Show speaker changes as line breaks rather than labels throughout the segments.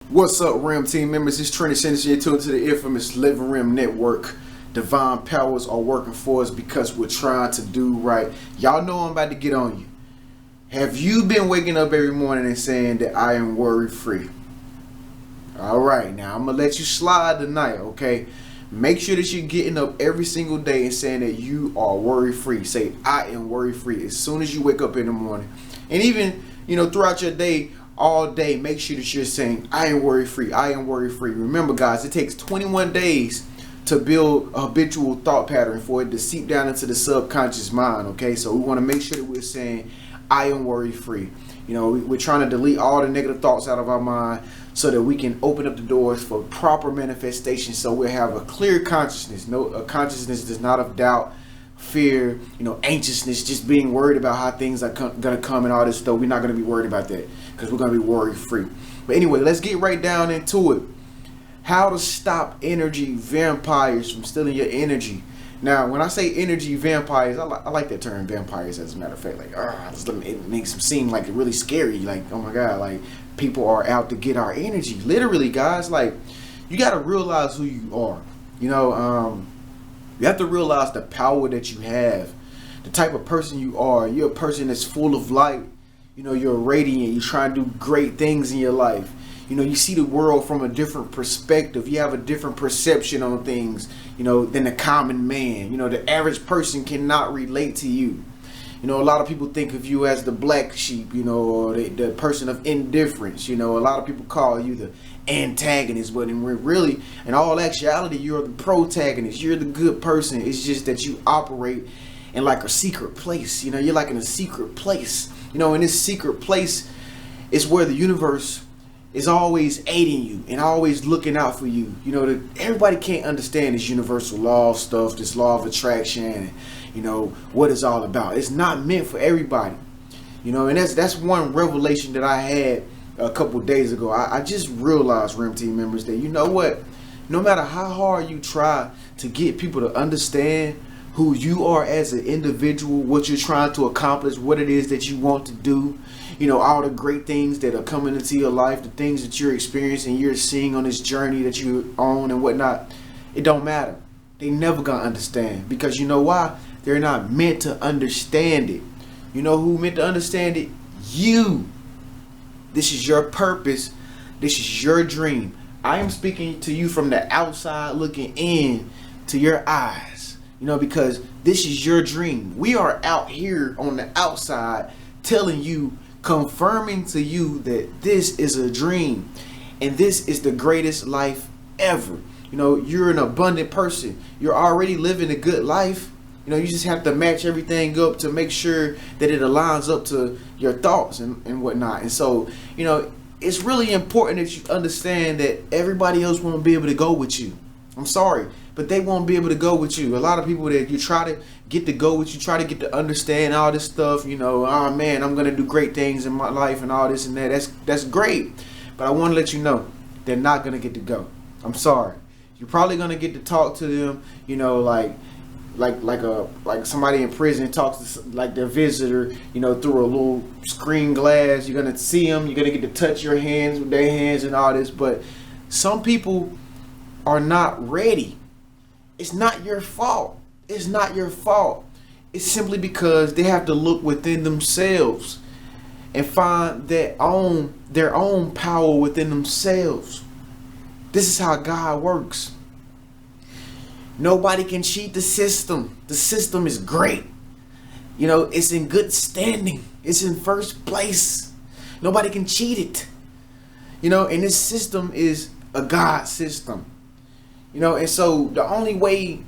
What's up, Rim team members? It's Trinity Senders here to the infamous Living Rim Network. Divine powers are working for us because we're trying to do right. Y'all know I'm about to get on you. Have you been waking up every morning and saying that I am worry-free? Alright, now I'm going to let you slide tonight, okay? Make sure that you're getting up every single day and saying that you are worry-free. Say, I am worry-free as soon as you wake up in the morning. And even, throughout your day, all day, make sure that you're saying, I am worry-free, I am worry-free. Remember, guys, it takes 21 days to build a habitual thought pattern for it to seep down into the subconscious mind, okay? So we want to make sure that we're saying, I am worry-free. We're trying to delete all the negative thoughts out of our mind so that we can open up the doors for proper manifestation, so we'll have a clear consciousness. A consciousness that's not of doubt, fear, anxiousness, just being worried about how things are gonna come and all this stuff. We're not gonna be worried about that because we're gonna be worry free. But anyway, let's get right down into it. How to stop energy vampires from stealing your energy. Now, when I say energy vampires, I like that term, vampires, as a matter of fact. It makes them seem like really scary. Like, oh my God, like people are out to get our energy. Literally, guys, like you got to realize who you are. You have to realize the power that you have, the type of person you are. You're a person that's full of light. You're radiant. You're trying to do great things in your life. You see the world from a different perspective. You have a different perception on things, than the common man. The average person cannot relate to you. A lot of people think of you as the black sheep, or the person of indifference. A lot of people call you the antagonist, but in all actuality, you're the protagonist. You're the good person. It's just that you operate in like a secret place. You're like in a secret place. In this secret place is where the universe is always aiding you and always looking out for you. Everybody can't understand this universal law stuff, this law of attraction, and what it's all about. It's not meant for everybody. And that's one revelation that I had a couple days ago. I just realized, REM team members, that no matter how hard you try to get people to understand who you are as an individual, what you're trying to accomplish, what it is that you want to do, all the great things that are coming into your life, the things that you're experiencing, you're seeing on this journey that you're on and whatnot, it don't matter. They never gonna understand, because you know why? They're not meant to understand it. Who meant to understand it? You. This is your purpose. This is your dream. I am speaking to you from the outside looking in to your eyes, because this is your dream. We are out here on the outside telling you, confirming to you that this is a dream and this is the greatest life ever. You're an abundant person. You're already living a good life. You just have to match everything up to make sure that it aligns up to your thoughts and whatnot. And so, it's really important that you understand that everybody else won't be able to go with you. I'm sorry, but they won't be able to go with you. A lot of people that you try to get to go with, you try to get to understand all this stuff, oh man, I'm gonna do great things in my life and all this and that. That's great. But I want to let you know, they're not gonna get to go. I'm sorry. You're probably gonna get to talk to them, like somebody in prison talks to like their visitor, through a little screen glass. You're gonna see them, you're gonna get to touch your hands with their hands and all this. But some people are not ready. It's not your fault. It's not your fault. It's simply because they have to look within themselves and find their own power within themselves. This is how God works. Nobody can cheat the system. The system is great. It's in good standing. It's in first place. Nobody can cheat it. And this system is a God system. And so the only way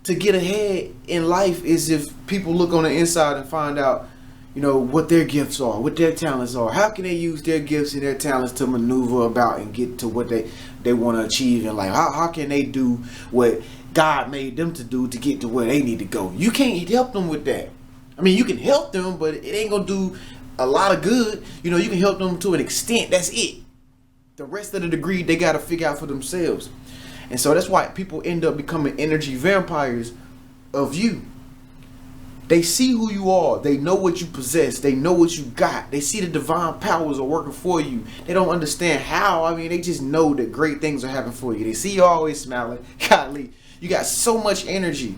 to get ahead in life is if people look on the inside and find out, what their gifts are, what their talents are. How can they use their gifts and their talents to maneuver about and get to what they want to achieve in life? How can they do what God made them to do to get to where they need to go? You can't help them with that. I mean, you can help them, but it ain't gonna do a lot of good. You can help them to an extent. That's it. The rest of the degree they got to figure out for themselves. And so that's why people end up becoming energy vampires of you. They see who you are. They know what you possess. They know what you got. They see the divine powers are working for you. They don't understand how. I mean, they just know that great things are happening for you. They see you always smiling. Golly, you got so much energy.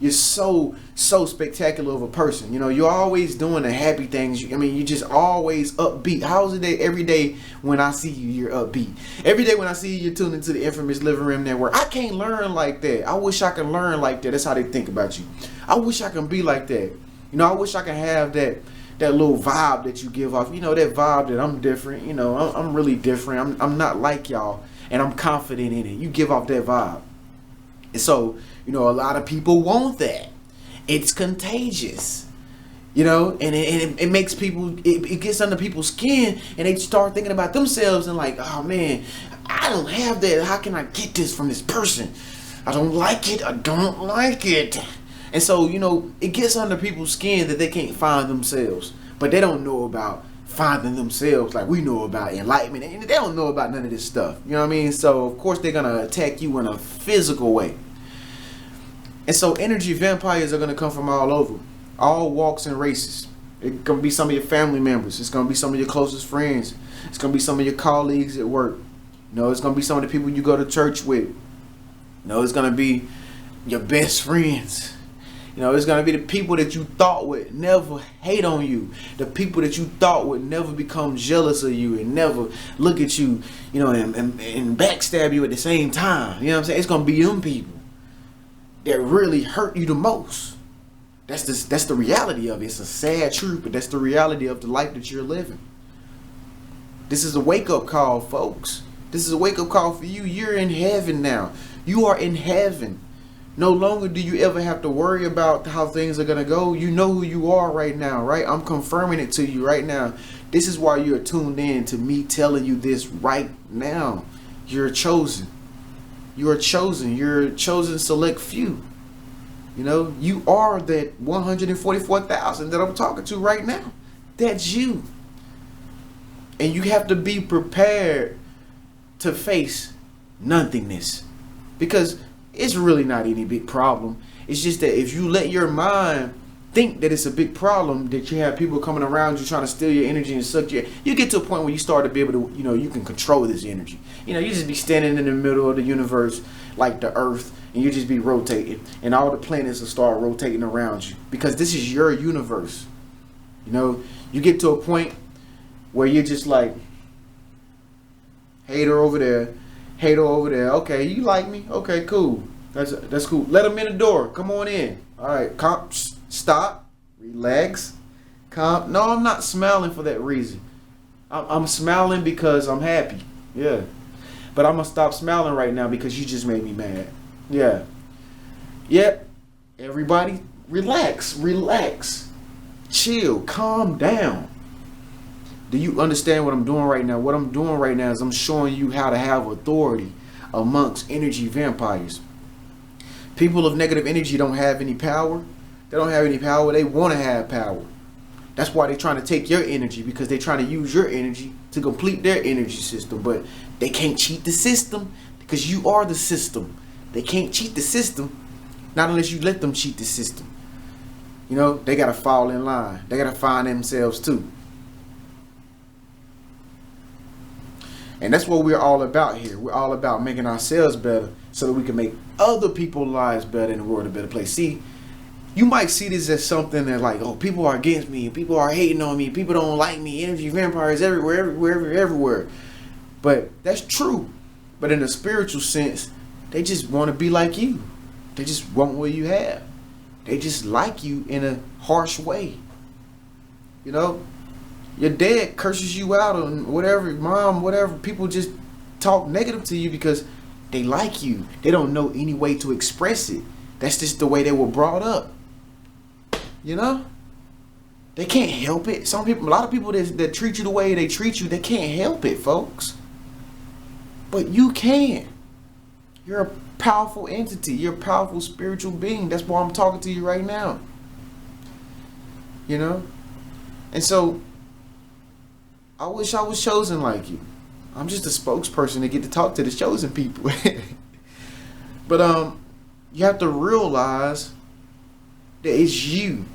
You're so spectacular of a person. You know, you're always doing the happy things. I mean, you're just always upbeat. How's it that every day when I see you, you're upbeat? Every day when I see you, you're tuned into the infamous Living Room Network. I can't learn like that. I wish I could learn like that. That's how they think about you. I wish I can be like that. You know, I wish I could have that little vibe that you give off. You know, that vibe that I'm different. You know, I'm really different. I'm not like y'all, and I'm confident in it. You give off that vibe. And so, you know, a lot of people want that. It's contagious, you know, and it makes people, it gets under people's skin, and they start thinking about themselves and like, oh man, I don't have that. How can I get this from this person? I don't like it. I don't like it. And so, you know, it gets under people's skin that they can't find themselves, but they don't know about finding themselves like we know about enlightenment, and they don't know about none of this stuff. You know what I mean? So of course they're gonna attack you in a physical way. And so energy vampires are gonna come from all over, all walks and races. It's gonna be some of your family members. It's gonna be some of your closest friends. It's gonna be some of your colleagues at work. You know, it's gonna be some of the people you go to church with. You know, it's gonna be your best friends. You know, it's going to be the people that you thought would never hate on you. The people that you thought would never become jealous of you and never look at you, you know, and backstab you at the same time. You know what I'm saying? It's going to be them people that really hurt you the most. That's the reality of it. It's a sad truth, but that's the reality of the life that you're living. This is a wake-up call, folks. This is a wake-up call for you. You're in heaven now. You are in heaven. No longer do you ever have to worry about how things are going to go. You know who you are right now, right? I'm confirming it to you right now. This is why you're tuned in to me telling you this right now. You're chosen. You are chosen. You're a chosen select few. You know, you are that 144,000 that I'm talking to right now. That's you. And you have to be prepared to face nothingness, because it's really not any big problem. It's just that if you let your mind think that it's a big problem, that you have people coming around you trying to steal your energy and suck you get to a point where you start to be able to, you know, you can control this energy. You know, you just be standing in the middle of the universe like the earth, and you just be rotating, and all the planets will start rotating around you, because this is your universe. You know, you get to a point where you're just like, hater over there, hater over there. Okay, you like me? Okay, cool. That's cool. Let them in the door. Come on in. All right, stop, relax, calm. No, I'm not smiling for that reason. I'm smiling because I'm happy. Yeah, but I'm gonna stop smiling right now because you just made me mad. Yeah. Yep. Everybody, relax, chill, calm down. Do you understand what I'm doing right now? What I'm doing right now is I'm showing you how to have authority amongst energy vampires. People of negative energy don't have any power. They don't have any power. They want to have power. That's why they're trying to take your energy, because they're trying to use your energy to complete their energy system. But they can't cheat the system, because you are the system. They can't cheat the system, not unless you let them cheat the system. You know, they got to fall in line. They got to find themselves too. And that's what we're all about here. We're all about making ourselves better so that we can make other people's lives better and the world a better place. See, you might see this as something that like, oh, people are against me, people are hating on me, people don't like me, energy vampires everywhere. But that's true. But in a spiritual sense, they just want to be like you. They just want what you have. They just like you in a harsh way. You know? Your dad curses you out, or whatever, mom, whatever. People just talk negative to you because they like you. They don't know any way to express it. That's just the way they were brought up. You know? They can't help it. Some people, a lot of people that treat you the way they treat you, they can't help it, folks. But you can. You're a powerful entity. You're a powerful spiritual being. That's why I'm talking to you right now. You know? And so, I wish I was chosen like you. I'm just a spokesperson to get to talk to the chosen people. But you have to realize that it's you.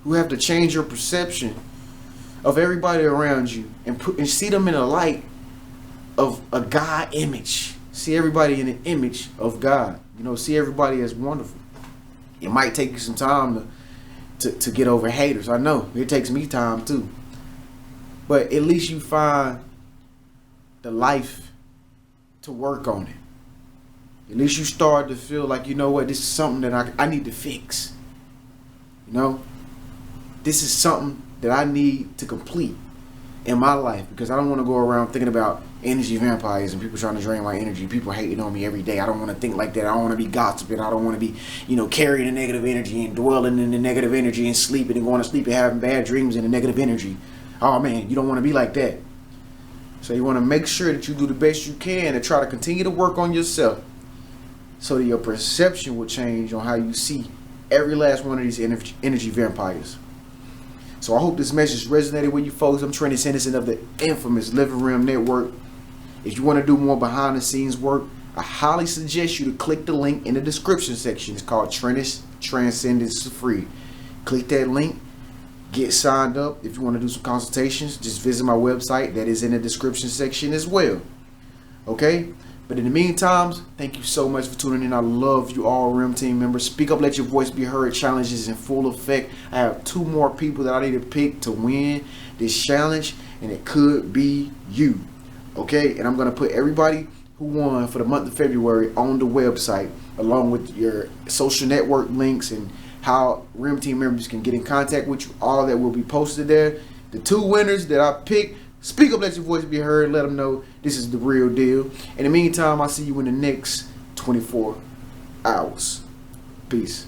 who have to change your perception of everybody around you and see them in a light of a God image. See everybody in the image of God. You know, see everybody as wonderful. It might take you some time to get over haters. I know it takes me time too, but at least you find the life to work on it. At least you start to feel like, you know what, this is something that I need to fix. You know, this is something that I need to complete in my life, because I don't want to go around thinking about energy vampires and people trying to drain my energy, people hating on me every day. I don't want to think like that. I don't want to be gossiping. I don't want to be, you know, carrying the negative energy and dwelling in the negative energy and sleeping and going to sleep and having bad dreams in the negative energy. Oh man, you don't want to be like that. So you want to make sure that you do the best you can and try to continue to work on yourself so that your perception will change on how you see every last one of these energy vampires. So I hope this message resonated with you folks. I'm Trendy Sanderson of the infamous Living Realm Network. If you want to do more behind the scenes work, I highly suggest you to click the link in the description section. It's called Trendy Transcendence Free. Click that link. Get signed up. If you want to do some consultations, just visit my website. That is in the description section as well. Okay? But in the meantime, thank you so much for tuning in. I love you all, Realm Team members. Speak up, let your voice be heard. Challenge is in full effect. I have 2 more people that I need to pick to win this challenge, and it could be you. Okay? And I'm going to put everybody who won for the month of February on the website, along with your social network links and how Realm Team members can get in contact with you. All that will be posted there. The 2 winners that I picked, speak up, let your voice be heard. Let them know this is the real deal. In the meantime, I'll see you in the next 24 hours. Peace.